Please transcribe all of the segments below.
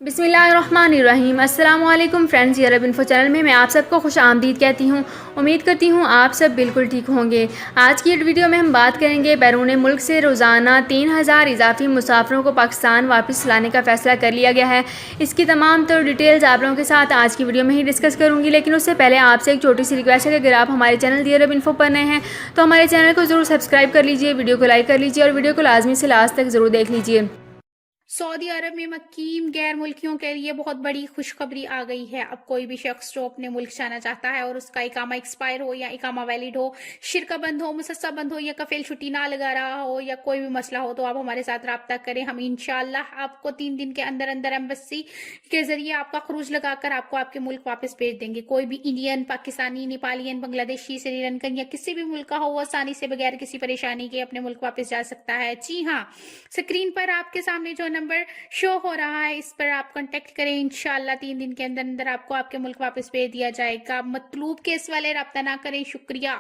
बिस्मिल्लाहिर्रहमानिर्रहीम। अस्सलाम वालेकुम फ्रेंड्स, ये अरब इन्फो चैनल में मैं आप सबको खुश आमदीद कहती हूँ। उम्मीद करती हूँ आप सब बिल्कुल ठीक होंगे। आज की वीडियो में हम बात करेंगे बैरून मुल्क से रोज़ाना 3000 इजाफी मुसाफिरों को पाकिस्तान वापस लाने का फ़ैसला कर लिया गया है। इसकी तमाम तो डिटेल्स आप लोगों के साथ आज की वीडियो में ही डिस्कस करूँगी, लेकिन उससे पहले आपसे एक छोटी सी रिक्वेस्ट है कि अगर आप हमारे चैनल दी अरब इन्फो पर नए हैं तो हमारे चैनल को ज़रूर सब्सक्राइब कर लीजिए, वीडियो को लाइक कर लीजिए और वीडियो को लाजमी से लास्ट तक ज़रूर देख लीजिए। सऊदी अरब में मकीम गैर मुल्कियों के लिए बहुत बड़ी खुशखबरी आ गई है। अब कोई भी शख्स जो अपने मुल्क जाना चाहता है और उसका इकामा एक्सपायर हो या इकामा वैलिड हो, शिरका बंद हो, मुसस्सा बंद हो या कफील छुट्टी ना लगा रहा हो या कोई भी मसला हो, तो आप हमारे साथ रब्ता करें। हम इंशाल्लाह आपको 3 दिन के अंदर अंदर एम्बेसी के जरिए आपका खरूज लगाकर आपको आपके मुल्क वापस भेज देंगे। कोई भी इंडियन, पाकिस्तानी, नेपालियन, बांग्लादेशी, श्रीलंकन या किसी भी मुल्क का हो, वो आसानी से बगैर किसी परेशानी के अपने मुल्क वापस जा सकता है। जी हाँ, स्क्रीन पर आपके सामने जो नंबर शो हो रहा है इस पर आप कांटेक्ट करें। इंशाल्लाह 3 दिन के अंदर अंदर आपको आपके मुल्क वापस भेज दिया जाएगा। मतलूब केस वाले रब्ता ना करें। शुक्रिया।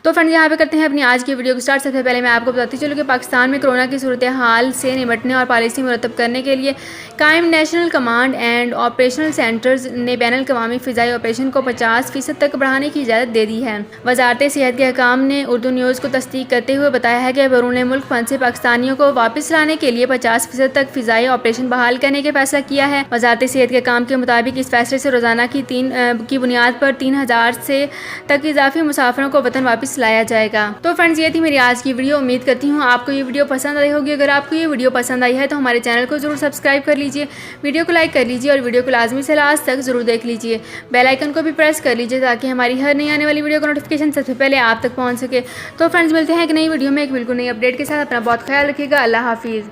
तो फ्रेंड्स, यहाँ पे करते हैं अपनी आज की वीडियो को स्टार्ट। सबसे पहले मैं आपको बताती चलूँ कि पाकिस्तान में कोरोना की सूरत हाल से निपटने और पॉलिसी मुरतब करने के लिए कायम national command and operational centres ने बैनुल-अक़वामी फ़िज़ाई ऑपरेशन को 50% तक बढ़ाने की इजाज़त दे दी है। वज़ारत सेहत के हकाम ने उर्दू न्यूज़ को तस्दीक करते हुए बताया है कि बैरून मुल्क फंसे पाकिस्तानियों को वापस लाने के लिए 50% तक फ़िज़ाई ऑपरेशन बहाल करने का फैसला किया है। वज़ारत सेहत के काम के मुताबिक इस फैसले से रोज़ाना की बुनियाद पर 3000 से तक इजाफी मुसाफिरों को वतन वापस लाया जाएगा। तो फ्रेंड्स, ये थी मेरी आज की वीडियो। उम्मीद करती हूँ आपको ये वीडियो पसंद आई होगी। अगर आपको ये वीडियो पसंद आई है तो हमारे चैनल को जरूर सब्सक्राइब कर लीजिए, वीडियो को लाइक कर लीजिए और वीडियो को लाजमी से लास्ट तक जरूर देख लीजिए। बेल आइकन को भी प्रेस कर लीजिए ताकि हमारी हर नई आने वाली वीडियो का नोटिफिकेशन सबसे पहले आप तक पहुँच सके। तो फ्रेंड्स, मिलते हैं एक नई वीडियो में एक बिल्कुल नई अपडेट के साथ। अपना बहुत ख्याल रखिएगा। अल्लाह हाफिज़।